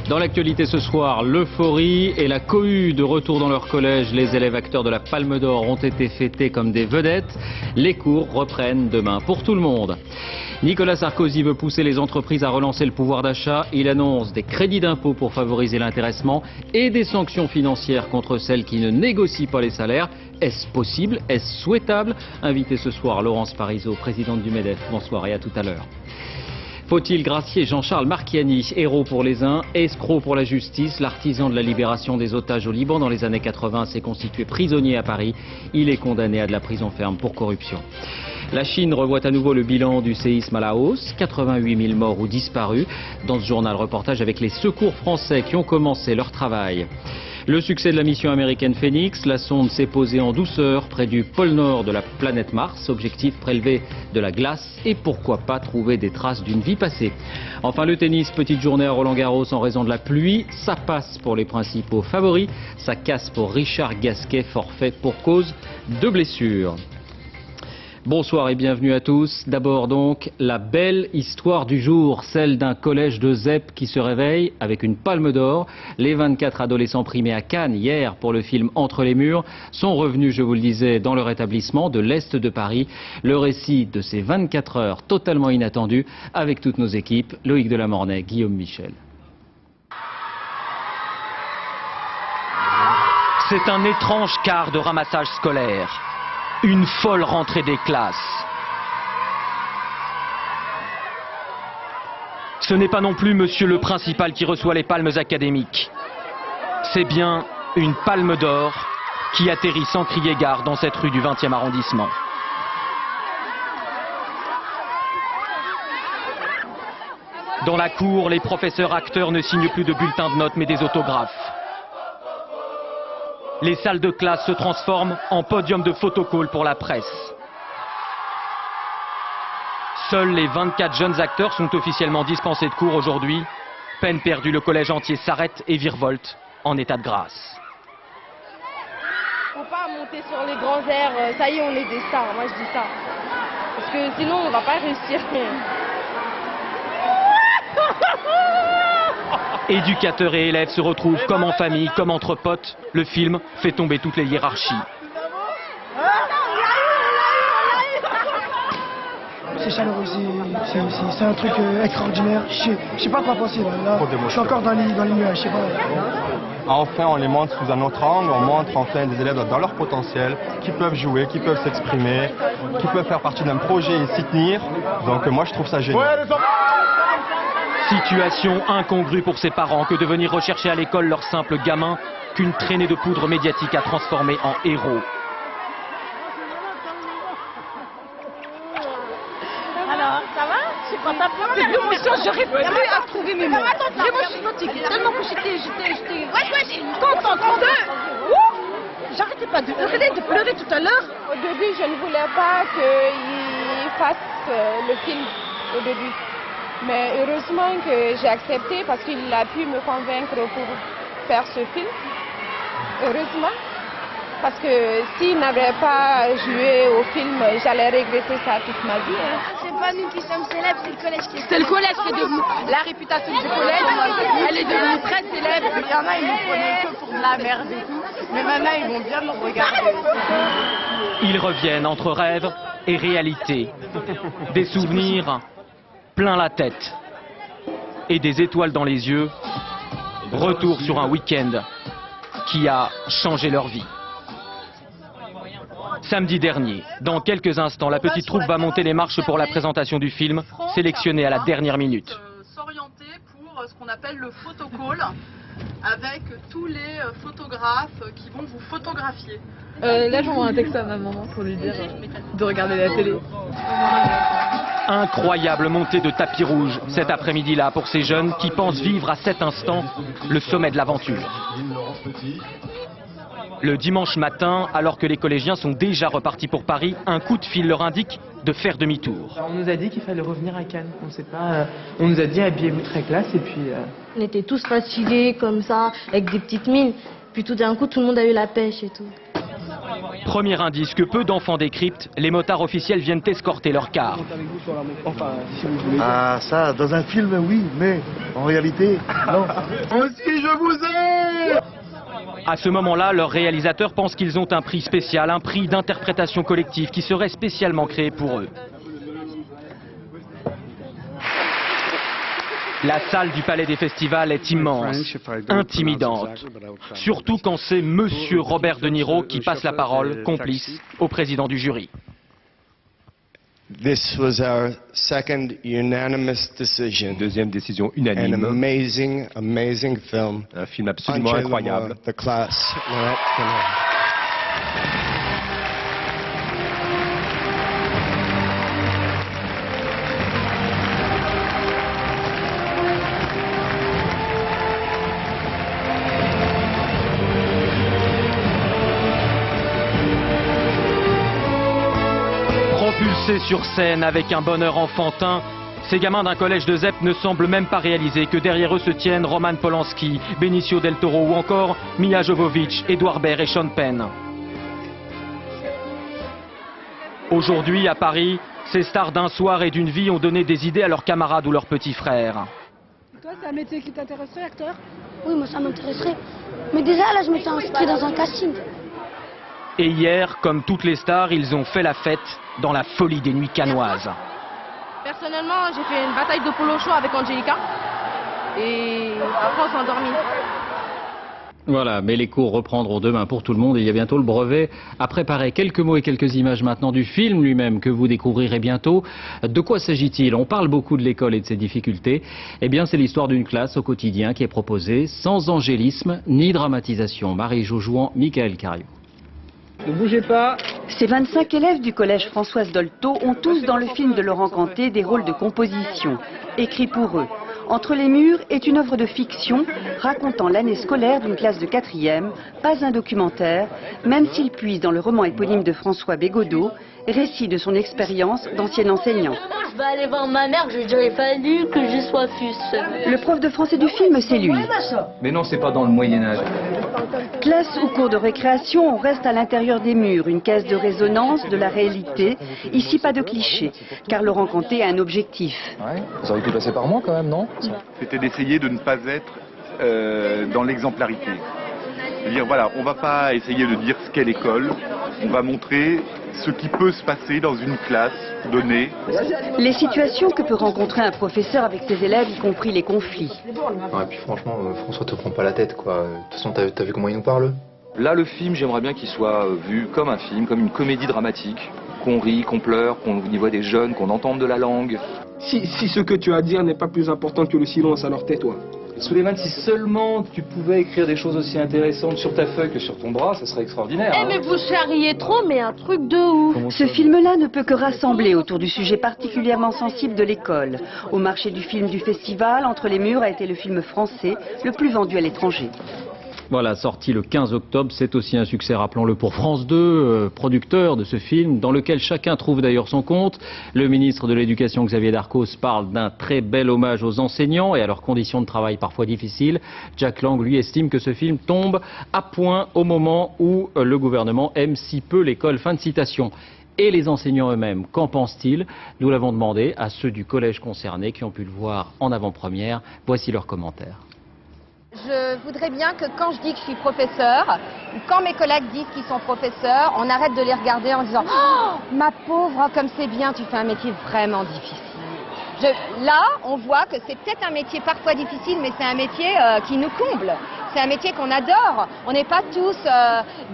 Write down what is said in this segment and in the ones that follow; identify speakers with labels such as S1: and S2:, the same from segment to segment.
S1: Dans l'actualité ce soir, l'euphorie et la cohue de retour dans leur collège. Les élèves acteurs de la Palme d'Or ont été fêtés comme des vedettes. Les cours reprennent demain pour tout le monde. Nicolas Sarkozy veut pousser les entreprises à relancer le pouvoir d'achat. Il annonce des crédits d'impôt pour favoriser l'intéressement et des sanctions financières contre celles qui ne négocient pas les salaires. Est-ce possible? Est-ce souhaitable? Invité ce soir Laurence Parisot, présidente du MEDEF. Bonsoir et à tout à l'heure. Faut-il gracier Jean-Charles Marchiani, héros pour les uns, escroc pour la justice? L'artisan de la libération des otages au Liban dans les années 80 s'est constitué prisonnier à Paris. Il est condamné à de la prison ferme pour corruption. La Chine revoit à nouveau le bilan du séisme à la hausse, 88 000 morts ou disparus. Dans ce journal, reportage avec les secours français qui ont commencé leur travail. Le succès de la mission américaine Phoenix, la sonde s'est posée en douceur près du pôle nord de la planète Mars. Objectif, prélever de la glace et pourquoi pas trouver des traces d'une vie passée. Enfin le tennis, petite journée à Roland-Garros en raison de la pluie. Ça passe pour les principaux favoris, ça casse pour Richard Gasquet, forfait pour cause de blessure. Bonsoir et bienvenue à tous. D'abord donc, la belle histoire du jour, celle d'un collège de ZEP qui se réveille avec une palme d'or. Les 24 adolescents primés à Cannes hier pour le film Entre les murs sont revenus, je vous le disais, dans leur établissement de l'Est de Paris. Le récit de ces 24 heures totalement inattendues avec toutes nos équipes, Loïc Delamornay, Guillaume Michel.
S2: C'est un étrange quart de ramassage scolaire. Une folle rentrée des classes. Ce n'est pas non plus monsieur le principal qui reçoit les palmes académiques. C'est bien une palme d'or qui atterrit sans crier gare dans cette rue du 20e arrondissement. Dans la cour, les professeurs acteurs ne signent plus de bulletins de notes mais des autographes. Les salles de classe se transforment en podium de photocall pour la presse. Seuls les 24 jeunes acteurs sont officiellement dispensés de cours aujourd'hui. Peine perdue, le collège entier s'arrête et virevolte en état de grâce.
S3: Faut pas monter sur les grands airs, ça y est on est des stars, moi je dis ça. Parce que sinon on va pas réussir.
S2: Éducateurs et élèves se retrouvent comme en famille, comme entre potes. Le film fait tomber toutes les hiérarchies.
S4: C'est chaleureux, c'est un truc extraordinaire. Je sais pas quoi penser là. Je suis encore dans les nuages, je sais pas.
S5: Enfin, on les montre sous un autre angle, on montre enfin des élèves dans leur potentiel, qui peuvent jouer, qui peuvent s'exprimer, qui peuvent faire partie d'un projet et s'y tenir. Donc moi je trouve ça génial.
S2: Situation incongrue pour ses parents que de venir rechercher à l'école leur simple gamin qu'une traînée de poudre médiatique a transformé en héros.
S3: Alors, ça va? Je suis contente. C'est l'émotion, j'arrive plus à trouver mes mots. Vraiment, je suis fatiguée. Tellement que j'étais contente. J'arrêtais pas de hurler, de pleurer tout à l'heure. Au début, je ne voulais pas qu'il fasse le film au début. Mais heureusement que j'ai accepté parce qu'il a pu me convaincre pour faire ce film. Heureusement. Parce que s'il n'avait pas joué au film, j'allais regretter ça toute ma vie. Hein.
S6: C'est pas nous qui sommes célèbres, c'est le collège qui est célèbre.
S3: C'est le collège qui est devenu la réputation du collège. Elle est devenue très célèbre.
S7: Il y en a, ils nous prenaient que pour de la merde et tout. Mais maintenant, ils vont bien nous regarder.
S2: Ils reviennent entre rêve et réalité. Des souvenirs plein la tête et des étoiles dans les yeux. Retour sur un week-end qui a changé leur vie. Samedi dernier, dans quelques instants, la petite troupe va monter les marches pour la présentation du film, sélectionnée à la dernière minute.
S8: S'orienter pour ce qu'on appelle le photocall, avec tous les photographes qui vont vous photographier.
S9: Là, j'envoie un texte à ma maman pour lui dire de regarder la télé.
S2: Incroyable montée de tapis rouge cet après-midi-là pour ces jeunes qui pensent vivre à cet instant le sommet de l'aventure. Le dimanche matin, alors que les collégiens sont déjà repartis pour Paris, un coup de fil leur indique de faire demi-tour.
S9: On nous a dit qu'il fallait revenir à Cannes. On sait pas. On nous a dit habillez-vous très classe et puis.
S6: On était tous fatigués comme ça, avec des petites mines. Puis tout d'un coup, tout le monde a eu la pêche et tout.
S2: Premier indice que peu d'enfants décryptent, les motards officiels viennent escorter leur car.
S10: Ah ça, dans un film oui, mais en réalité, non. Aussi je vous aime.
S2: À ce moment-là, leurs réalisateurs pensent qu'ils ont un prix spécial, un prix d'interprétation collective qui serait spécialement créé pour eux. La salle du Palais des Festivals est immense, intimidante, surtout quand c'est Monsieur Robert De Niro qui passe la parole, complice, au président du jury.
S11: This was our second unanimous decision.
S12: Deuxième décision unanime.
S11: An amazing film.
S12: Un film absolument incroyable.
S11: The class.
S2: Propulsés sur scène avec un bonheur enfantin, ces gamins d'un collège de ZEP ne semblent même pas réaliser que derrière eux se tiennent Roman Polanski, Benicio del Toro ou encore Milla Jovovich, Edouard Baird et Sean Penn. Aujourd'hui, à Paris, ces stars d'un soir et d'une vie ont donné des idées à leurs camarades ou leurs petits frères.
S3: Toi, c'est un métier qui t'intéresserait, acteur?
S6: Oui, moi ça m'intéresserait. Mais déjà là, je m'étais inscrit dans un casting.
S2: Et hier, comme toutes les stars, ils ont fait la fête dans la folie des nuits cannoises.
S7: Personnellement, j'ai fait une bataille de polo chaud avec Angelica. Et après, on s'est endormi.
S1: Voilà, mais les cours reprendront demain pour tout le monde et il y a bientôt le brevet à préparer. Quelques mots et quelques images maintenant du film lui-même que vous découvrirez bientôt. De quoi s'agit-il? On parle beaucoup de l'école et de ses difficultés. Eh bien, c'est l'histoire d'une classe au quotidien qui est proposée sans angélisme ni dramatisation. Marie Joujouan, Michael Cariou.
S13: Ne bougez pas.
S14: Ces 25 élèves du collège Françoise Dolto ont tous dans le film de Laurent Canté des rôles de composition, écrits pour eux. Entre les murs est une œuvre de fiction racontant l'année scolaire d'une classe de 4e, pas un documentaire, même s'il puise dans le roman éponyme de François Bégodeau, récit de son expérience d'ancien enseignant.
S6: Je vais aller voir ma mère, je lui dirai fallu que je sois fus.
S14: Le prof de français du film, c'est lui.
S12: Mais non, c'est pas dans le Moyen-Âge.
S14: Classe ou cours de récréation, on reste à l'intérieur des murs, une caisse de résonance de la réalité. Ici, pas de clichés, car Laurent Canté a un objectif.
S12: Ouais, vous auriez pu passer par moi quand même, non?
S15: C'était d'essayer de ne pas être dans l'exemplarité. C'est-à-dire, voilà, on va pas essayer de dire ce qu'est l'école, on va montrer ce qui peut se passer dans une classe donnée.
S14: Les situations que peut rencontrer un professeur avec ses élèves, y compris les conflits.
S12: Non, et puis franchement, François te prend pas la tête, quoi. De toute façon, t'as vu comment il nous parle?
S16: Là, le film, j'aimerais bien qu'il soit vu comme un film, comme une comédie dramatique. Qu'on rit, qu'on pleure, qu'on y voit des jeunes, qu'on entende de la langue.
S13: Si ce que tu as à dire n'est pas plus important que le silence, alors tais-toi.
S12: Souleymane, si seulement tu pouvais écrire des choses aussi intéressantes sur ta feuille que sur ton bras, ça serait extraordinaire.
S6: Eh mais vous charriez trop, mais un truc de ouf.
S14: Ce film-là ne peut que rassembler autour du sujet particulièrement sensible de l'école. Au marché du film du festival, Entre les murs a été le film français le plus vendu à l'étranger.
S1: Voilà, sorti le 15 octobre, c'est aussi un succès, rappelons-le, pour France 2, producteur de ce film, dans lequel chacun trouve d'ailleurs son compte. Le ministre de l'Éducation, Xavier Darcos, parle d'un très bel hommage aux enseignants et à leurs conditions de travail parfois difficiles. Jack Lang, lui, estime que ce film tombe à point au moment où le gouvernement aime si peu l'école. Fin de citation. Et les enseignants eux-mêmes, qu'en pensent-ils? Nous l'avons demandé à ceux du collège concerné qui ont pu le voir en avant-première. Voici leurs commentaires.
S17: Je voudrais bien que quand je dis que je suis professeur, ou quand mes collègues disent qu'ils sont professeurs, on arrête de les regarder en disant « Oh, ma pauvre, comme c'est bien, tu fais un métier vraiment difficile ». Là, on voit que c'est peut-être un métier parfois difficile, mais c'est un métier qui nous comble. C'est un métier qu'on adore. On n'est pas tous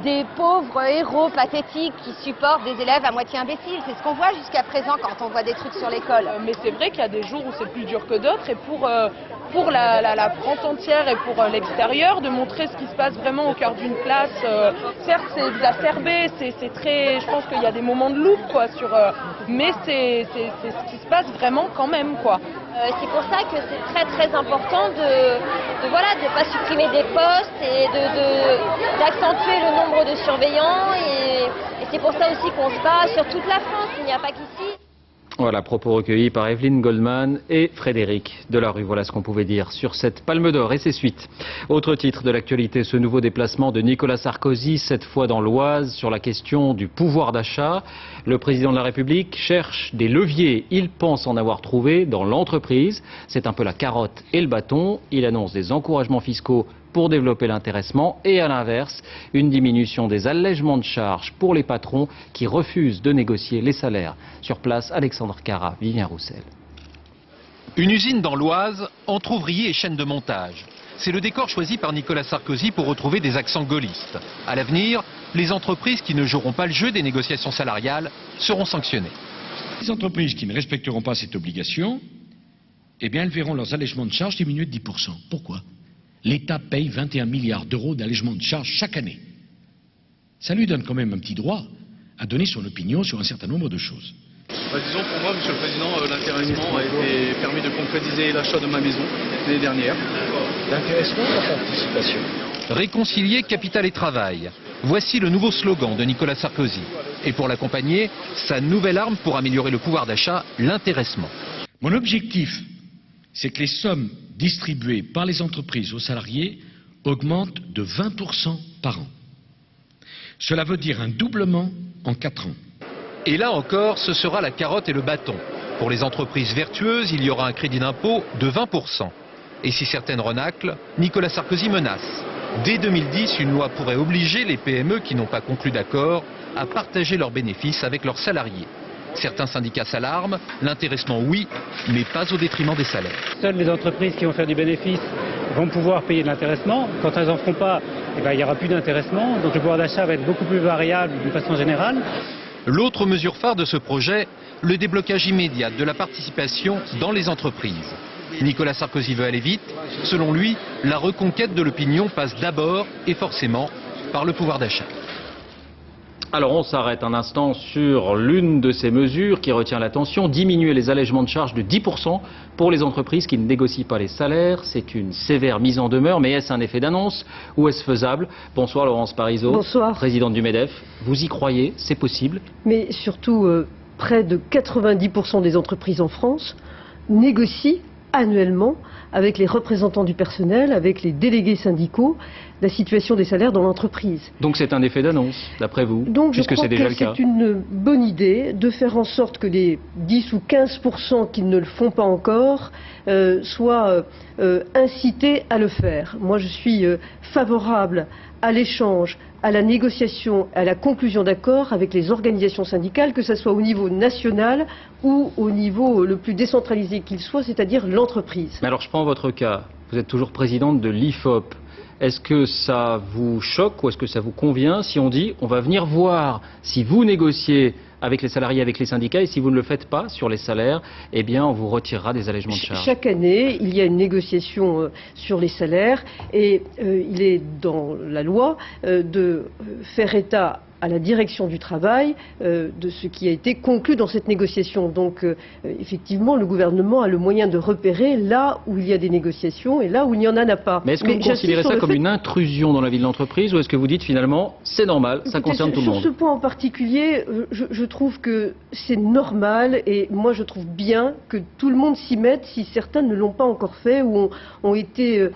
S17: des pauvres héros pathétiques qui supportent des élèves à moitié imbéciles. C'est ce qu'on voit jusqu'à présent quand on voit des trucs sur l'école.
S7: Mais c'est vrai qu'il y a des jours où c'est plus dur que d'autres. Et pour la France entière et pour l'extérieur, de montrer ce qui se passe vraiment au cœur d'une classe. Certes, c'est exacerbé, c'est très. Je pense qu'il y a des moments de loupe, quoi, mais c'est ce qui se passe vraiment quand même, quoi.
S6: C'est pour ça que c'est très très important de pas supprimer des postes et d'accentuer le nombre de surveillants et c'est pour ça aussi qu'on se bat sur toute la France, il n'y a pas qu'ici.
S1: Voilà, propos recueillis par Evelyne Goldman et Frédéric Delarue. Voilà ce qu'on pouvait dire sur cette Palme d'Or et ses suites. Autre titre de l'actualité, ce nouveau déplacement de Nicolas Sarkozy, cette fois dans l'Oise, sur la question du pouvoir d'achat. Le président de la République cherche des leviers. Il pense en avoir trouvé dans l'entreprise. C'est un peu la carotte et le bâton. Il annonce des encouragements fiscaux pour développer l'intéressement et à l'inverse, une diminution des allègements de charges pour les patrons qui refusent de négocier les salaires. Sur place, Alexandre Cara, Vivien Roussel.
S18: Une usine dans l'Oise, entre ouvriers et chaînes de montage. C'est le décor choisi par Nicolas Sarkozy pour retrouver des accents gaullistes. À l'avenir, les entreprises qui ne joueront pas le jeu des négociations salariales seront sanctionnées.
S19: Les entreprises qui ne respecteront pas cette obligation, eh bien, elles verront leurs allègements de charges diminuer de 10%. Pourquoi ? L'État paye 21 milliards d'euros d'allègement de charges chaque année. Ça lui donne quand même un petit droit à donner son opinion sur un certain nombre de choses.
S20: Disons pour moi, Monsieur le Président, l'intéressement a été permis de concrétiser l'achat de ma maison l'année dernière.
S19: L'intéressement ou la participation ?
S18: Réconcilier capital et travail. Voici le nouveau slogan de Nicolas Sarkozy. Et pour l'accompagner, sa nouvelle arme pour améliorer le pouvoir d'achat, l'intéressement.
S19: Mon objectif, c'est que les sommes distribuées par les entreprises aux salariés augmentent de 20% par an. Cela veut dire un doublement en 4 ans.
S18: Et là encore, ce sera la carotte et le bâton. Pour les entreprises vertueuses, il y aura un crédit d'impôt de 20%. Et si certaines renaclent, Nicolas Sarkozy menace. Dès 2010, une loi pourrait obliger les PME qui n'ont pas conclu d'accord à partager leurs bénéfices avec leurs salariés. Certains syndicats s'alarment, l'intéressement oui, mais pas au détriment des salaires.
S21: Seules les entreprises qui vont faire du bénéfice vont pouvoir payer de l'intéressement. Quand elles n'en feront pas, il n'y aura plus d'intéressement, donc le pouvoir d'achat va être beaucoup plus variable de façon générale.
S18: L'autre mesure phare de ce projet, le déblocage immédiat de la participation dans les entreprises. Nicolas Sarkozy veut aller vite. Selon lui, la reconquête de l'opinion passe d'abord et forcément par le pouvoir d'achat.
S1: Alors on s'arrête un instant sur l'une de ces mesures qui retient l'attention, diminuer les allègements de charges de 10% pour les entreprises qui ne négocient pas les salaires. C'est une sévère mise en demeure, mais est-ce un effet d'annonce ou est-ce faisable? Bonsoir Laurence Parisot.
S22: Bonsoir.
S1: Présidente du MEDEF. Vous y croyez? C'est possible?
S22: Mais surtout, près de 90% des entreprises en France négocient annuellement avec les représentants du personnel, avec les délégués syndicaux, la situation des salaires dans l'entreprise.
S1: Donc c'est un effet d'annonce, d'après vous,
S22: donc
S1: puisque c'est déjà le cas.
S22: C'est une bonne idée de faire en sorte que les 10 ou 15% qui ne le font pas encore soient incités à le faire. Moi je suis favorable à l'échange, à la négociation, à la conclusion d'accords avec les organisations syndicales, que ce soit au niveau national ou au niveau le plus décentralisé qu'il soit, c'est-à-dire l'entreprise.
S1: Mais alors je prends votre cas, vous êtes toujours présidente de l'IFOP. Est-ce que ça vous choque ou est-ce que ça vous convient si on dit on va venir voir si vous négociez avec les salariés, avec les syndicats, et si vous ne le faites pas sur les salaires, eh bien on vous retirera des allègements de charges?
S22: Chaque année, il y a une négociation sur les salaires et il est dans la loi de faire état à la direction du travail de ce qui a été conclu dans cette négociation. Donc effectivement, le gouvernement a le moyen de repérer là où il y a des négociations et là où il n'y en a pas.
S1: Mais est-ce que vous considérez ça comme une intrusion dans la vie de l'entreprise ou est-ce que vous dites finalement c'est normal, ça concerne tout le monde?
S22: Sur ce point en particulier, je trouve que c'est normal et moi je trouve bien que tout le monde s'y mette si certains ne l'ont pas encore fait ou ont été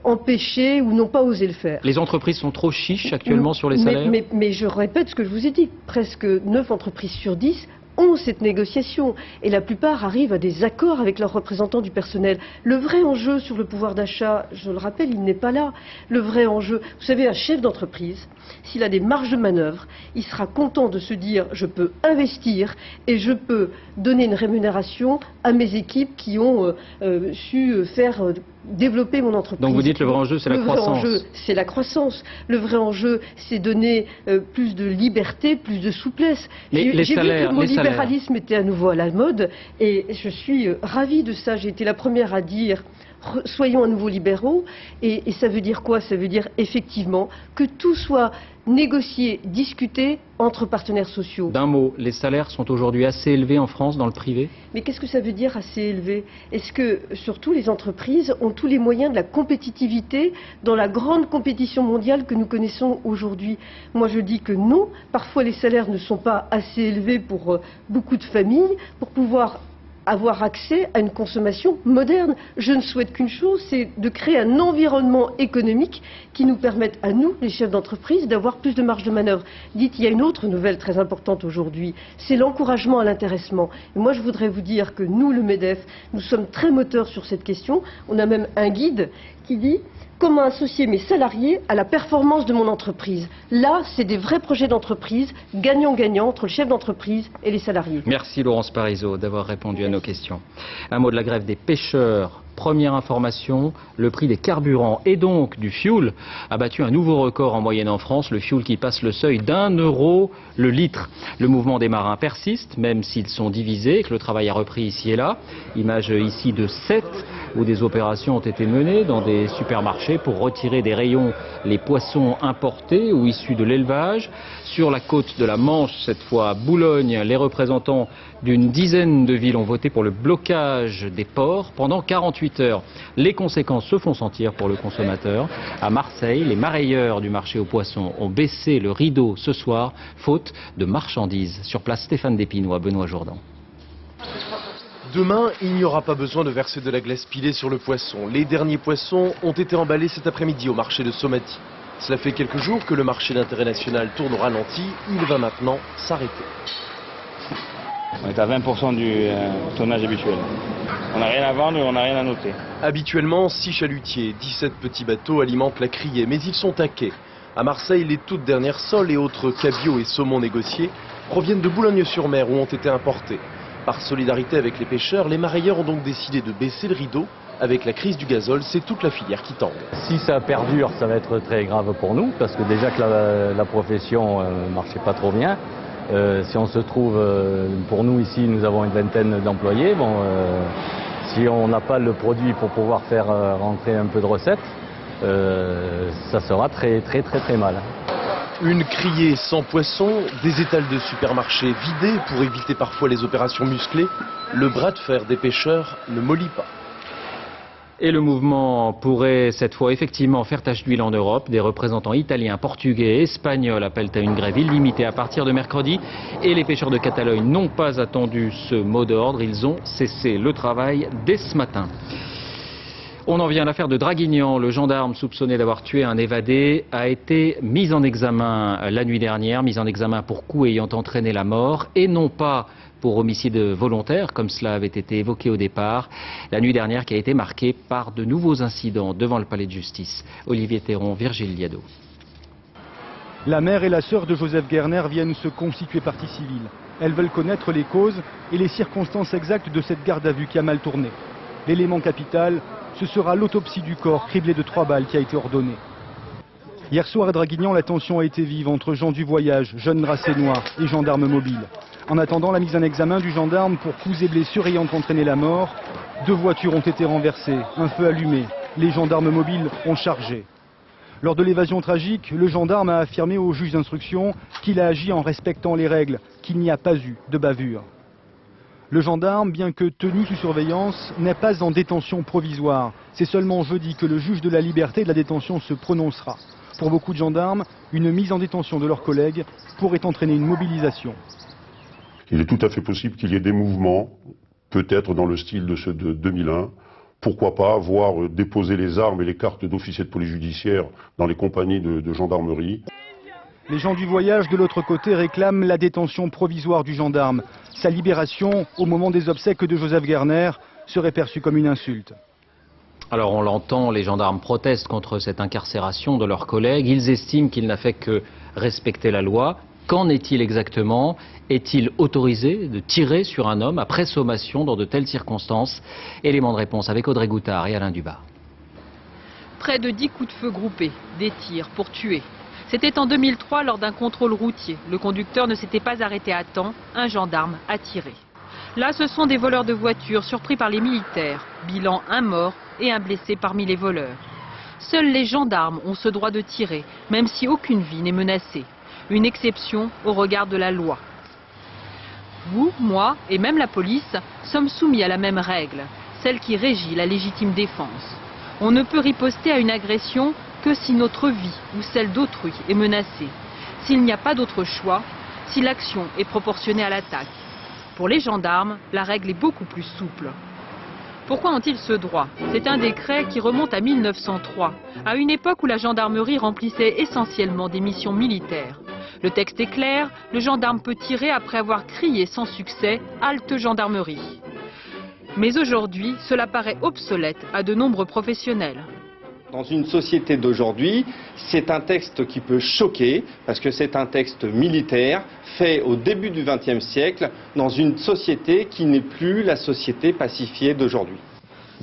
S22: empêchés ou n'ont pas osé le faire.
S1: Les entreprises sont trop chiches actuellement sur les salaires?
S22: Mais je répète ce que je vous ai dit, presque 9 entreprises sur 10 ont cette négociation et la plupart arrivent à des accords avec leurs représentants du personnel. Le vrai enjeu sur le pouvoir d'achat, je le rappelle, il n'est pas là. Le vrai enjeu, vous savez, un chef d'entreprise, s'il a des marges de manœuvre, il sera content de se dire je peux investir et je peux donner une rémunération à mes équipes qui ont su faire développer mon entreprise.
S1: Donc vous dites le vrai enjeu c'est la croissance.
S22: Le vrai enjeu c'est la croissance. Le vrai enjeu c'est donner plus de liberté, plus de souplesse. J'ai vu que le mot libéralisme était à nouveau à la mode et je suis ravie de ça. J'ai été la première à dire soyons à nouveau libéraux et ça veut dire quoi? Ça veut dire effectivement que tout soit négocier, discuter entre partenaires sociaux.
S1: D'un mot, les salaires sont aujourd'hui assez élevés en France dans le privé?
S22: Mais qu'est-ce que ça veut dire assez élevé? Est-ce que, surtout, les entreprises ont tous les moyens de la compétitivité dans la grande compétition mondiale que nous connaissons aujourd'hui? Moi, je dis que non. Parfois, les salaires ne sont pas assez élevés pour beaucoup de familles pour pouvoir avoir accès à une consommation moderne. Je ne souhaite qu'une chose, c'est de créer un environnement économique qui nous permette à nous, les chefs d'entreprise, d'avoir plus de marge de manœuvre. Dites, il y a une autre nouvelle très importante aujourd'hui, c'est l'encouragement à l'intéressement. Et moi, je voudrais vous dire que nous, le MEDEF, nous sommes très moteurs sur cette question. On a même un guide qui dit comment associer mes salariés à la performance de mon entreprise. Là, c'est des vrais projets d'entreprise, gagnant-gagnant entre le chef d'entreprise et les salariés.
S1: Merci Laurence Parisot d'avoir répondu à nos questions. Un mot de la grève des pêcheurs. Première information, le prix des carburants et donc du fioul a battu un nouveau record en moyenne en France, le fioul qui passe le seuil d'1 € le litre. Le mouvement des marins persiste, même s'ils sont divisés et que le travail a repris ici et là. Image ici de 7 où des opérations ont été menées dans des supermarchés pour retirer des rayons les poissons importés ou issus de l'élevage. Sur la côte de la Manche, cette fois à Boulogne, les représentants d'une dizaine de villes ont voté pour le blocage des ports pendant 48 heures. Les conséquences se font sentir pour le consommateur. À Marseille, les marailleurs du marché aux poissons ont baissé le rideau ce soir, faute de marchandises. Sur place, Stéphane Despinois, Benoît Jourdan.
S4: Demain, il n'y aura pas besoin de verser de la glace pilée sur le poisson. Les derniers poissons ont été emballés cet après-midi au marché de Somati. Cela fait quelques jours que le marché d'intérêt national tourne au ralenti. Il va maintenant s'arrêter.
S5: On est à 20% du tonnage habituel. On n'a rien à vendre et on n'a rien à noter.
S4: Habituellement, 6 chalutiers, 17 petits bateaux alimentent la criée, mais ils sont à quai. À Marseille, les toutes dernières sols et autres cabillaud et saumons négociés proviennent de Boulogne-sur-Mer où ont été importés. Par solidarité avec les pêcheurs, les marailleurs ont donc décidé de baisser le rideau. Avec la crise du gazole, c'est toute la filière qui tangue.
S23: Si ça perdure, ça va être très grave pour nous, parce que déjà que la profession ne marchait pas trop bien. Si on se trouve, pour nous ici, nous avons une vingtaine d'employés. Bon, si on n'a pas le produit pour pouvoir faire rentrer un peu de recettes, ça sera très mal.
S4: Une criée sans poisson, des étals de supermarché vidés pour éviter parfois les opérations musclées. Le bras de fer des pêcheurs ne mollit pas.
S1: Et le mouvement pourrait cette fois effectivement faire tache d'huile en Europe. Des représentants italiens, portugais et espagnols appellent à une grève illimitée à partir de mercredi. Et les pêcheurs de Catalogne n'ont pas attendu ce mot d'ordre. Ils ont cessé le travail dès ce matin. On en vient à l'affaire de Draguignan. Le gendarme soupçonné d'avoir tué un évadé a été mis en examen la nuit dernière. Mis en examen pour coup ayant entraîné la mort et non pas pour homicide volontaire, comme cela avait été évoqué au départ. La nuit dernière qui a été marquée par de nouveaux incidents devant le palais de justice. Olivier Théron, Virgile Liado.
S24: La mère et la sœur de Joseph Guerner viennent se constituer partie civile. Elles veulent connaître les causes et les circonstances exactes de cette garde à vue qui a mal tourné. L'élément capital, ce sera l'autopsie du corps criblé de 3 balles qui a été ordonnée. Hier soir à Draguignan, la tension a été vive entre gens du voyage, jeunes brassés noirs et gendarmes mobiles. En attendant la mise en examen du gendarme pour coups et blessures ayant entraîné la mort, 2 voitures ont été renversées, un feu allumé. Les gendarmes mobiles ont chargé. Lors de l'évasion tragique, le gendarme a affirmé au juge d'instruction qu'il a agi en respectant les règles, qu'il n'y a pas eu de bavure. Le gendarme, bien que tenu sous surveillance, n'est pas en détention provisoire. C'est seulement jeudi que le juge de la liberté de la détention se prononcera. Pour beaucoup de gendarmes, une mise en détention de leurs collègues pourrait entraîner une mobilisation.
S25: Il est tout à fait possible qu'il y ait des mouvements, peut-être dans le style de ceux de 2001. Pourquoi pas voir déposer les armes et les cartes d'officiers de police judiciaire dans les compagnies de gendarmerie.
S24: Les gens du voyage de l'autre côté réclament la détention provisoire du gendarme. Sa libération, au moment des obsèques de Joseph Guerner, serait perçue comme une insulte.
S1: Alors on l'entend, les gendarmes protestent contre cette incarcération de leurs collègues. Ils estiment qu'il n'a fait que respecter la loi. Qu'en est-il exactement? Est-il autorisé de tirer sur un homme après sommation dans de telles circonstances? Élément de réponse avec Audrey Goutard et Alain Dubas.
S26: Près de 10 coups de feu groupés, des tirs pour tuer. C'était en 2003 lors d'un contrôle routier. Le conducteur ne s'était pas arrêté à temps, un gendarme a tiré. Là, ce sont des voleurs de voitures surpris par les militaires. Bilan, un mort et un blessé parmi les voleurs. Seuls les gendarmes ont ce droit de tirer, même si aucune vie n'est menacée. Une exception au regard de la loi. Vous, moi et même la police sommes soumis à la même règle, celle qui régit la légitime défense. On ne peut riposter à une agression que si notre vie ou celle d'autrui est menacée, s'il n'y a pas d'autre choix, si l'action est proportionnée à l'attaque. Pour les gendarmes, la règle est beaucoup plus souple. Pourquoi ont-ils ce droit? C'est un décret qui remonte à 1903, à une époque où la gendarmerie remplissait essentiellement des missions militaires. Le texte est clair, le gendarme peut tirer après avoir crié sans succès « Halte gendarmerie ». Mais aujourd'hui, cela paraît obsolète à de nombreux professionnels.
S2: Dans une société d'aujourd'hui, c'est un texte qui peut choquer, parce que c'est un texte militaire, fait au début du XXe siècle, dans une société qui n'est plus la société pacifiée d'aujourd'hui.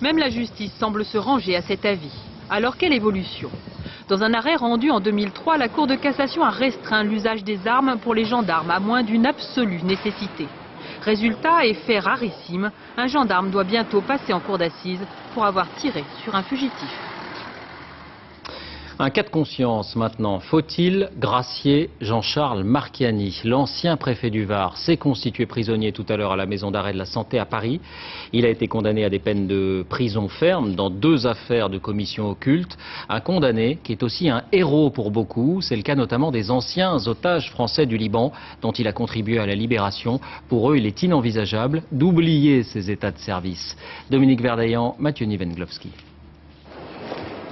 S26: Même la justice semble se ranger à cet avis. Alors quelle évolution? Dans un arrêt rendu en 2003, la Cour de cassation a restreint l'usage des armes pour les gendarmes à moins d'une absolue nécessité. Résultat et fait rarissime, un gendarme doit bientôt passer en cour d'assises pour avoir tiré sur un fugitif.
S1: Un cas de conscience maintenant. Faut-il gracier Jean-Charles Marchiani? L'ancien préfet du Var s'est constitué prisonnier tout à l'heure à la maison d'arrêt de la Santé à Paris. Il a été condamné à des peines de prison ferme dans 2 affaires de commission occulte. Un condamné qui est aussi un héros pour beaucoup. C'est le cas notamment des anciens otages français du Liban dont il a contribué à la libération. Pour eux, il est inenvisageable d'oublier ces états de service. Dominique Verdaillan, Mathieu Nivenglowski.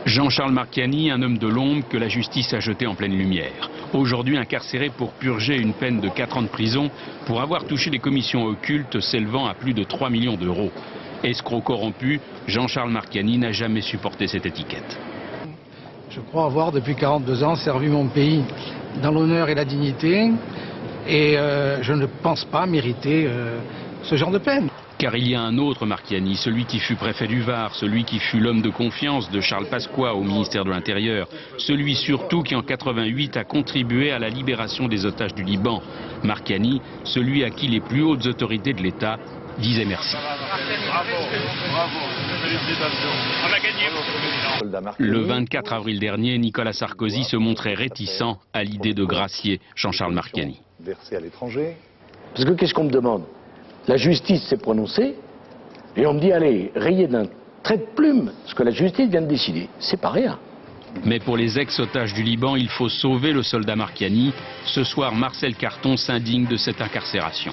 S3: Jean-Charles Marchiani, un homme de l'ombre que la justice a jeté en pleine lumière. Aujourd'hui incarcéré pour purger une peine de 4 ans de prison pour avoir touché des commissions occultes s'élevant à plus de 3 millions d'euros. Escroc corrompu, Jean-Charles Marchiani n'a jamais supporté cette étiquette.
S8: Je crois avoir depuis 42 ans servi mon pays dans l'honneur et la dignité et je ne pense pas mériter ce genre de peine.
S3: Car il y a un autre Marchiani, celui qui fut préfet du Var, celui qui fut l'homme de confiance de Charles Pasqua au ministère de l'Intérieur, celui surtout qui en 88 a contribué à la libération des otages du Liban. Marchiani, celui à qui les plus hautes autorités de l'État disaient merci. Le 24 avril dernier, Nicolas Sarkozy se montrait réticent à l'idée de gracier Jean-Charles Marchiani.
S9: Versé à l'étranger. Parce que qu'est-ce qu'on me demande? La justice s'est prononcée et on me dit allez, rayez d'un trait de plume ce que la justice vient de décider. C'est pas rien.
S3: Mais pour les ex-otages du Liban, il faut sauver le soldat Marchiani. Ce soir, Marcel Carton s'indigne de cette incarcération.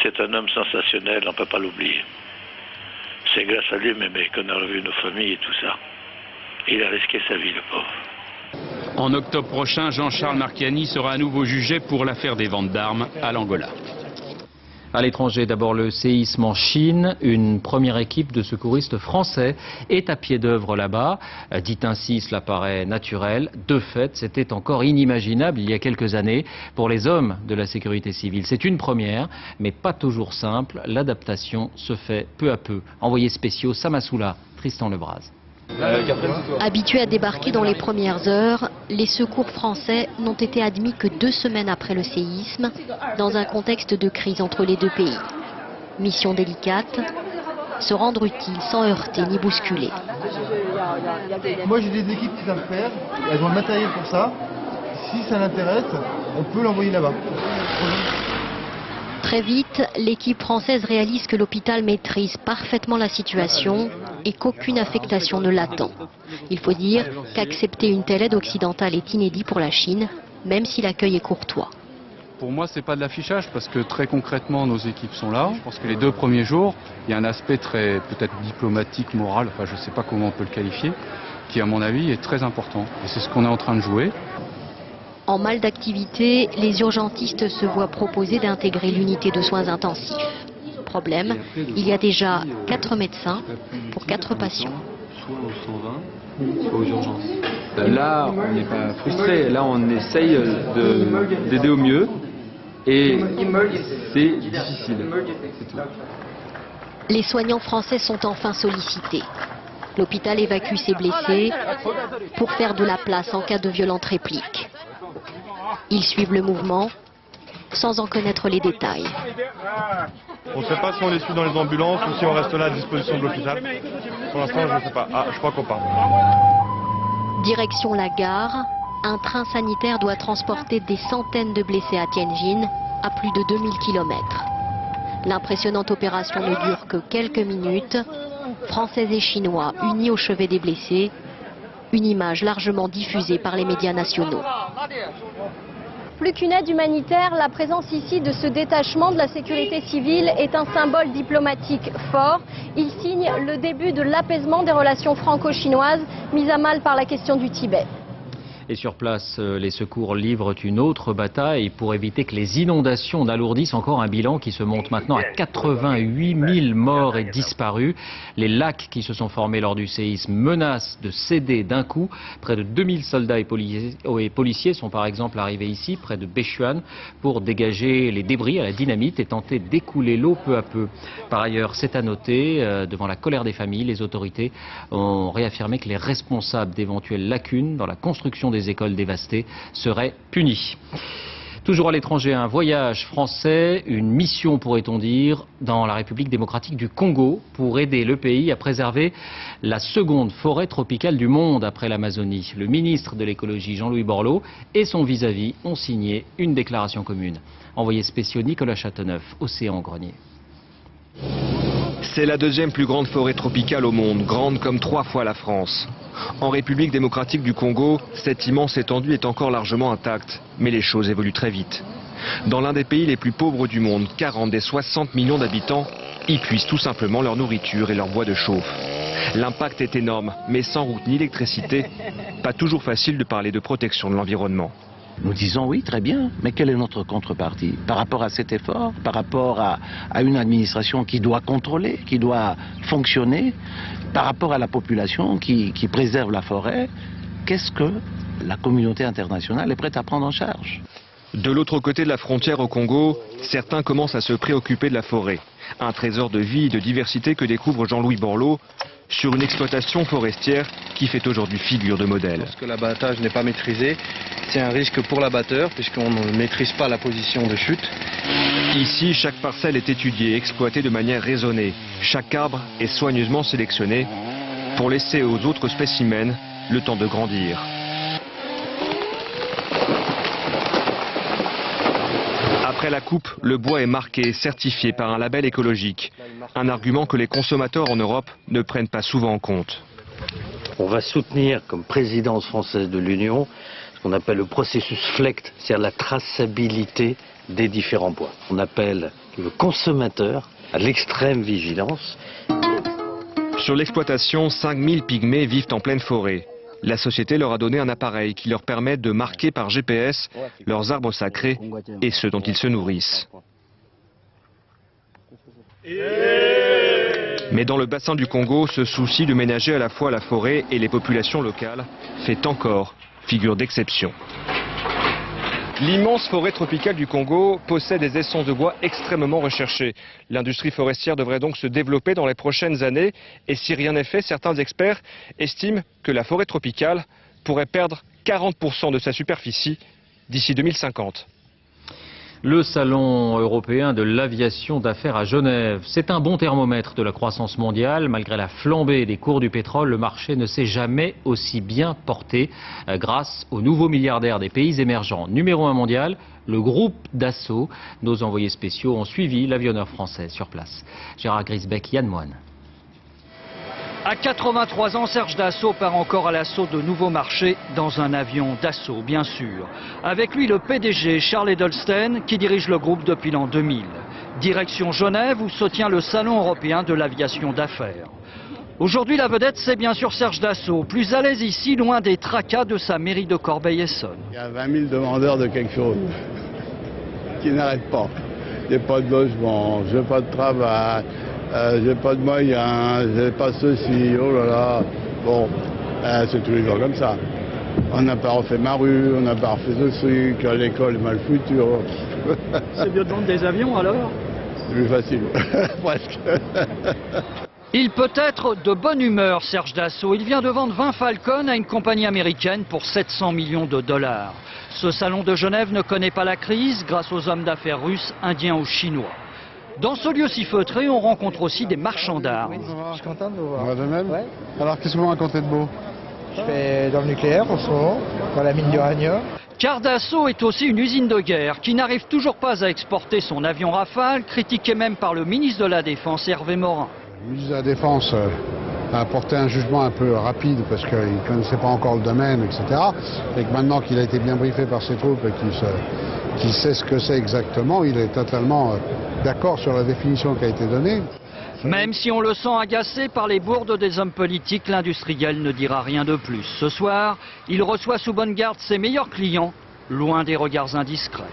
S10: C'est un homme sensationnel, on ne peut pas l'oublier. C'est grâce à lui même qu'on a revu nos familles et tout ça. Il a risqué sa vie, le pauvre.
S3: En octobre prochain, Jean-Charles Marchiani sera à nouveau jugé pour l'affaire des ventes d'armes à l'Angola.
S1: À l'étranger, d'abord le séisme en Chine. Une première équipe de secouristes français est à pied d'œuvre là-bas. Dit ainsi, cela paraît naturel. De fait, c'était encore inimaginable il y a quelques années pour les hommes de la sécurité civile. C'est une première, mais pas toujours simple. L'adaptation se fait peu à peu. Envoyés spéciaux Samassoula, Tristan Lebras.
S11: Habitués à débarquer dans les premières heures, les secours français n'ont été admis que 2 semaines après le séisme, dans un contexte de crise entre les 2 pays. Mission délicate, se rendre utile sans heurter ni bousculer.
S27: Moi j'ai des équipes qui savent faire, elles ont le matériel pour ça. Si ça l'intéresse, on peut l'envoyer là-bas.
S11: Très vite, l'équipe française réalise que l'hôpital maîtrise parfaitement la situation et qu'aucune affectation ne l'attend. Il faut dire qu'accepter une telle aide occidentale est inédit pour la Chine, même si l'accueil est courtois.
S28: Pour moi, c'est pas de l'affichage parce que très concrètement, nos équipes sont là. Je pense que les 2 premiers jours, il y a un aspect très peut-être diplomatique, moral, enfin je ne sais pas comment on peut le qualifier, qui à mon avis est très important. Et c'est ce qu'on est en train de jouer.
S11: En mal d'activité, les urgentistes se voient proposer d'intégrer l'unité de soins intensifs. Problème, il y a déjà 4 médecins pour 4 patients.
S29: Soit au 120, soit aux urgences. Là, on n'est pas frustré, là on essaye d'aider au mieux et c'est difficile, c'est tout.
S11: Les soignants français sont enfin sollicités. L'hôpital évacue ses blessés pour faire de la place en cas de violente réplique. Ils suivent le mouvement, sans en connaître les détails.
S27: On ne sait pas si on les suit dans les ambulances ou si on reste là à disposition de l'hôpital. Pour l'instant, je ne sais pas. Ah, je crois qu'on part.
S11: Direction la gare, un train sanitaire doit transporter des centaines de blessés à Tianjin, à plus de 2000 km. L'impressionnante opération ne dure que quelques minutes. Français et Chinois unis au chevet des blessés, une image largement diffusée par les médias nationaux.
S6: Plus qu'une aide humanitaire, la présence ici de ce détachement de la sécurité civile est un symbole diplomatique fort. Il signe le début de l'apaisement des relations franco-chinoises mises à mal par la question du Tibet.
S1: Et sur place, les secours livrent une autre bataille pour éviter que les inondations n'alourdissent encore un bilan qui se monte maintenant à 88 000 morts et disparus. Les lacs qui se sont formés lors du séisme menacent de céder d'un coup. Près de 2000 soldats et policiers sont par exemple arrivés ici, près de Bechuan, pour dégager les débris à la dynamite et tenter d'écouler l'eau peu à peu. Par ailleurs, c'est à noter, devant la colère des familles, les autorités ont réaffirmé que les responsables d'éventuelles lacunes dans la construction des écoles dévastées seraient punis. Toujours à l'étranger, un voyage français, une mission pourrait-on dire, dans la République démocratique du Congo pour aider le pays à préserver la seconde forêt tropicale du monde après l'Amazonie. Le ministre de l'écologie Jean-Louis Borloo et son vis-à-vis ont signé une déclaration commune. Envoyé spécial Nicolas Châteauneuf, Océan Grenier.
S7: C'est la deuxième plus grande forêt tropicale au monde, grande comme 3 fois la France. En République démocratique du Congo, cette immense étendue est encore largement intacte, mais les choses évoluent très vite. Dans l'un des pays les plus pauvres du monde, 40 des 60 millions d'habitants y puisent tout simplement leur nourriture et leur bois de chauffe. L'impact est énorme, mais sans route ni électricité, pas toujours facile de parler de protection de l'environnement.
S12: Nous disons oui, très bien, mais quelle est notre contrepartie par rapport à cet effort, par rapport à une administration qui doit contrôler, qui doit fonctionner, par rapport à la population qui préserve la forêt? Qu'est-ce que la communauté internationale est prête à prendre en charge?
S7: De l'autre côté de la frontière au Congo, certains commencent à se préoccuper de la forêt. Un trésor de vie et de diversité que découvre Jean-Louis Borloo sur une exploitation forestière qui fait aujourd'hui figure de modèle.
S13: Lorsque l'abattage n'est pas maîtrisé, c'est un risque pour l'abatteur puisqu'on ne maîtrise pas la position de chute.
S7: Ici, chaque parcelle est étudiée, exploitée de manière raisonnée. Chaque arbre est soigneusement sélectionné pour laisser aux autres spécimens le temps de grandir. Après la coupe, le bois est marqué, certifié par un label écologique. Un argument que les consommateurs en Europe ne prennent pas souvent en compte.
S14: On va soutenir comme présidence française de l'Union ce qu'on appelle le processus FLECT, c'est-à-dire la traçabilité des différents bois. On appelle le consommateur à l'extrême vigilance.
S7: Sur l'exploitation, 5000 pygmées vivent en pleine forêt. La société leur a donné un appareil qui leur permet de marquer par GPS leurs arbres sacrés et ceux dont ils se nourrissent. Mais dans le bassin du Congo, ce souci de ménager à la fois la forêt et les populations locales fait encore figure d'exception. L'immense forêt tropicale du Congo possède des essences de bois extrêmement recherchées. L'industrie forestière devrait donc se développer dans les prochaines années. Et si rien n'est fait, certains experts estiment que la forêt tropicale pourrait perdre 40% de sa superficie d'ici 2050.
S1: Le salon européen de l'aviation d'affaires à Genève, c'est un bon thermomètre de la croissance mondiale. Malgré la flambée des cours du pétrole, le marché ne s'est jamais aussi bien porté grâce aux nouveaux milliardaires des pays émergents. Numéro 1 mondial, le groupe Dassault. Nos envoyés spéciaux ont suivi l'avionneur français sur place. Gérard Grisbeck, Yann Moine.
S15: À 83 ans, Serge Dassault part encore à l'assaut de nouveaux marchés dans un avion Dassault, bien sûr. Avec lui, le PDG Charles Edelsten, qui dirige le groupe depuis l'an 2000. Direction Genève, où se tient le Salon européen de l'aviation d'affaires. Aujourd'hui, la vedette, c'est bien sûr Serge Dassault, plus à l'aise ici, loin des tracas de sa mairie de Corbeil-Essonnes.
S16: Il y a 20 000 demandeurs de quelque chose qui n'arrêtent pas. J'ai pas de logement, j'ai pas de travail. J'ai pas de moyens, j'ai pas ceci, oh là là. Bon, c'est tous les jours comme ça. On n'a pas refait ma rue, on n'a pas refait ceci, que l'école est mal foutue.
S15: C'est mieux de vendre des avions alors?
S16: C'est plus facile, presque.
S15: Il peut être de bonne humeur, Serge Dassault. Il vient de vendre 20 Falcon à une compagnie américaine pour 700 millions de dollars. Ce salon de Genève ne connaît pas la crise grâce aux hommes d'affaires russes, indiens ou chinois. Dans ce lieu si feutré, on rencontre aussi des marchands d'armes.
S27: Je suis content de vous voir.
S16: On va de même.
S27: Ouais.
S16: Alors, qu'est-ce que vous racontez de beau?
S27: Je fais dans le nucléaire en ce moment, dans la mine d'uranium.
S15: Car Dassault est aussi une usine de guerre qui n'arrive toujours pas à exporter son avion Rafale, critiqué même par le ministre de la Défense Hervé Morin.
S16: Le ministre de la Défense a apporté un jugement un peu rapide parce qu'il ne connaissait pas encore le domaine, etc. Et que maintenant qu'il a été bien briefé par ses troupes et qu'il sait ce que c'est exactement, il est totalement d'accord sur la définition qui a été donnée.
S15: Même si on le sent agacé par les bourdes des hommes politiques, l'industriel ne dira rien de plus. Ce soir, il reçoit sous bonne garde ses meilleurs clients, loin des regards indiscrets.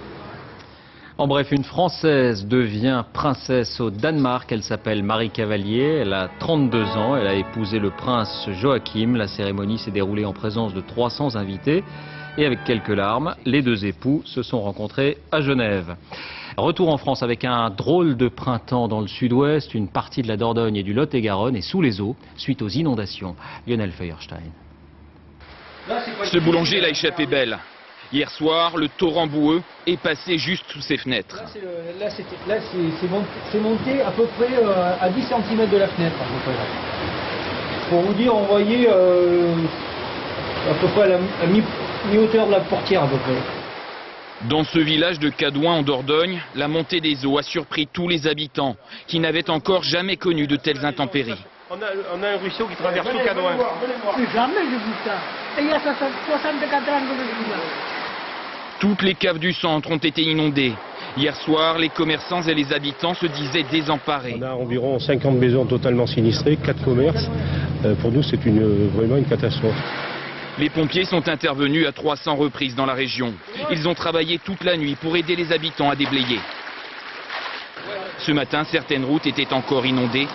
S1: En bref, une Française devient princesse au Danemark. Elle s'appelle Marie Cavalier, elle a 32 ans, elle a épousé le prince Joachim. La cérémonie s'est déroulée en présence de 300 invités. Et avec quelques larmes, les deux époux se sont rencontrés à Genève. Retour en France avec un drôle de printemps dans le sud-ouest. Une partie de la Dordogne et du Lot-et-Garonne est sous les eaux suite aux inondations. Lionel Feuerstein.
S3: Ce boulanger l'a échappé belle. Hier soir, le torrent boueux est passé juste sous ses fenêtres.
S4: Là, c'est monté à peu près à 10 cm de la fenêtre. À peu près, là. Pour vous dire, on voyait à peu près à la mi-hauteur de la portière à peu près.
S3: Dans ce village de Cadouin en Dordogne, la montée des eaux a surpris tous les habitants qui n'avaient encore jamais connu de telles intempéries.
S5: On a un ruisseau qui traverse tout Cadouin.
S4: Jamais j'ai vu ça. Et il y a 64 ans que je vis là.
S3: Toutes les caves du centre ont été inondées. Hier soir, les commerçants et les habitants se disaient désemparés.
S5: On a environ 50 maisons totalement sinistrées, 4 commerces. Pour nous, c'est vraiment une catastrophe.
S3: Les pompiers sont intervenus à 300 reprises dans la région. Ils ont travaillé toute la nuit pour aider les habitants à déblayer. Ce matin, certaines routes étaient encore inondées.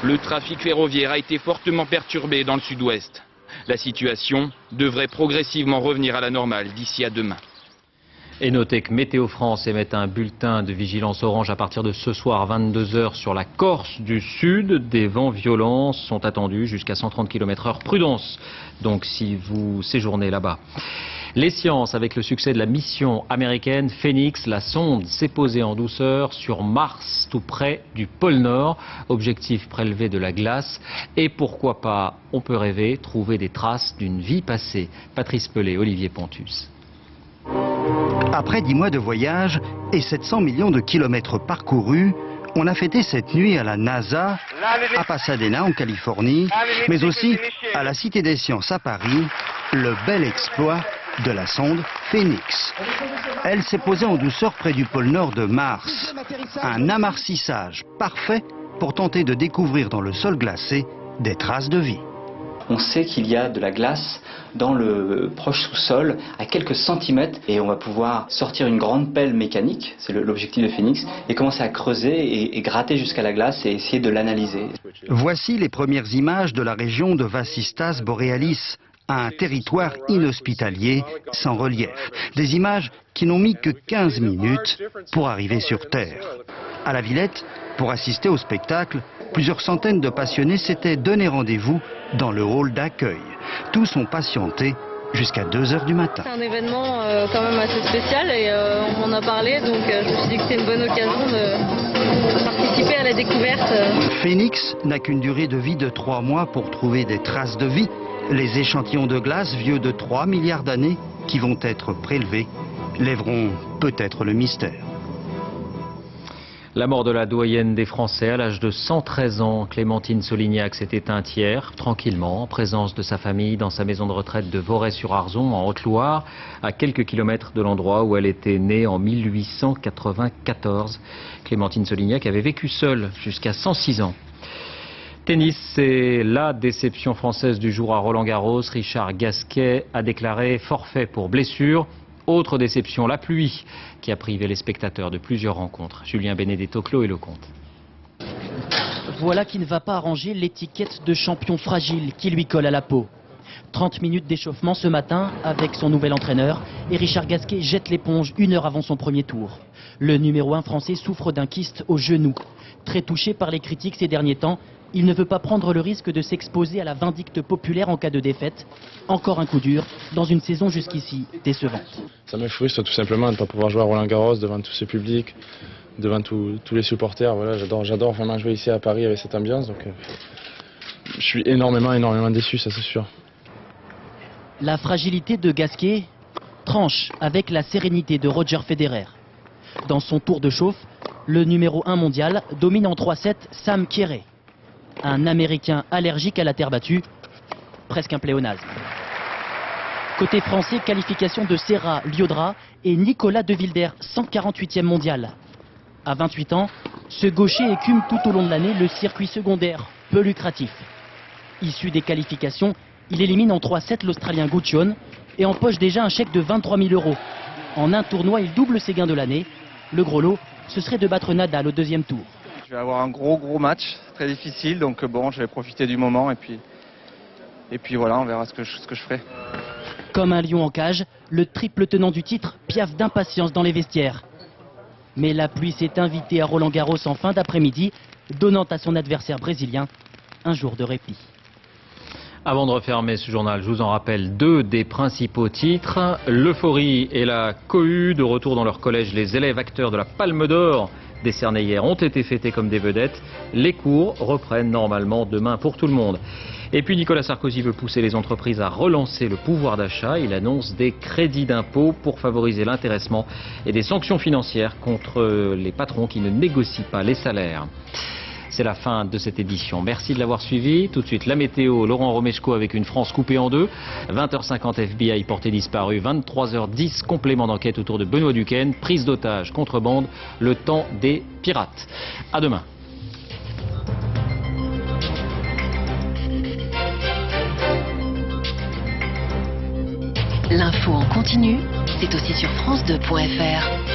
S3: Le trafic ferroviaire a été fortement perturbé dans le sud-ouest. La situation devrait progressivement revenir à la normale d'ici à demain.
S1: Et notez que Météo France émet un bulletin de vigilance orange à partir de ce soir à 22 h sur la Corse du Sud. Des vents violents sont attendus jusqu'à 130 km/h. Prudence donc si vous séjournez là-bas. Les sciences avec le succès de la mission américaine Phoenix, la sonde s'est posée en douceur sur Mars, tout près du pôle Nord. Objectif prélever de la glace et pourquoi pas, on peut rêver, trouver des traces d'une vie passée. Patrice Pelé, Olivier Pontus.
S17: Après 10 mois de voyage et 700 millions de kilomètres parcourus, on a fêté cette nuit à la NASA, à Pasadena en Californie, mais aussi à la Cité des Sciences à Paris, le bel exploit de la sonde Phoenix. Elle s'est posée en douceur près du pôle Nord de Mars. Un amarcissage parfait pour tenter de découvrir dans le sol glacé des traces de vie.
S18: On sait qu'il y a de la glace dans le proche sous-sol à quelques centimètres et on va pouvoir sortir une grande pelle mécanique, c'est l'objectif de Phoenix, et commencer à creuser et gratter jusqu'à la glace et essayer de l'analyser.
S17: Voici les premières images de la région de Vasistas Borealis, un territoire inhospitalier sans relief. Des images qui n'ont mis que 15 minutes pour arriver sur Terre. À la Villette, pour assister au spectacle, plusieurs centaines de passionnés s'étaient donné rendez-vous dans le hall d'accueil. Tous ont patienté jusqu'à 2 h du matin.
S19: C'est un événement quand même assez spécial et on en a parlé, donc je me suis dit que c'était une bonne occasion de participer à la découverte.
S17: Phoenix n'a qu'une durée de vie de 3 mois pour trouver des traces de vie. Les échantillons de glace vieux de 3 milliards d'années qui vont être prélevés lèveront peut-être le mystère.
S1: La mort de la doyenne des Français à l'âge de 113 ans, Clémentine Solignac s'est éteinte hier, tranquillement, en présence de sa famille, dans sa maison de retraite de Voray-sur-Arzon, en Haute-Loire, à quelques kilomètres de l'endroit où elle était née en 1894. Clémentine Solignac avait vécu seule jusqu'à 106 ans. Tennis, c'est la déception française du jour à Roland-Garros. Richard Gasquet a déclaré forfait pour blessure. Autre déception, la pluie, qui a privé les spectateurs de plusieurs rencontres. Julien Benedetto, Chloé Lecomte.
S20: Voilà qui ne va pas arranger l'étiquette de champion fragile qui lui colle à la peau. 30 minutes d'échauffement ce matin avec son nouvel entraîneur et Richard Gasquet jette l'éponge 1 heure avant son premier tour. Le numéro 1 français souffre d'un kyste au genou. Très touché par les critiques ces derniers temps, il ne veut pas prendre le risque de s'exposer à la vindicte populaire en cas de défaite. Encore un coup dur dans une saison jusqu'ici décevante.
S2: Ça me frustre tout simplement de ne pas pouvoir jouer à Roland-Garros devant tout ce public, devant tous les supporters. Voilà, j'adore vraiment jouer ici à Paris avec cette ambiance. Donc, je suis énormément déçu, ça c'est sûr.
S20: La fragilité de Gasquet tranche avec la sérénité de Roger Federer. Dans son tour de chauffe, le numéro 1 mondial domine en 3-7 Sam Querrey. Un Américain allergique à la terre battue, presque un pléonasme. Côté français, qualification de Serra, Liodra et Nicolas De Wilder, 148e mondial. À 28 ans, ce gaucher écume tout au long de l'année le circuit secondaire, peu lucratif. Issu des qualifications, il élimine en 3-7 l'Australien Gutschon et empoche déjà un chèque de 23 000 €. En un tournoi, il double ses gains de l'année. Le gros lot, ce serait de battre Nadal au deuxième tour.
S13: Je vais avoir un gros match, très difficile, donc bon, je vais profiter du moment et puis voilà, on verra ce que je ferai.
S20: Comme un lion en cage, le triple tenant du titre piaffe d'impatience dans les vestiaires. Mais la pluie s'est invitée à Roland-Garros en fin d'après-midi, donnant à son adversaire brésilien un jour de répit.
S1: Avant de refermer ce journal, je vous en rappelle deux des principaux titres. L'euphorie et la cohue, de retour dans leur collège, les élèves acteurs de la Palme d'Or décernés hier ont été fêtés comme des vedettes. Les cours reprennent normalement demain pour tout le monde. Et puis Nicolas Sarkozy veut pousser les entreprises à relancer le pouvoir d'achat. Il annonce des crédits d'impôt pour favoriser l'intéressement et des sanctions financières contre les patrons qui ne négocient pas les salaires. C'est la fin de cette édition. Merci de l'avoir suivi. Tout de suite, la météo, Laurent Romeshko avec une France coupée en deux. 20h50 FBI porté disparu. 23h10 complément d'enquête autour de Benoît Duquesne. Prise d'otage, contrebande, le temps des pirates. À demain.
S8: L'info en continu, c'est aussi sur France2.fr.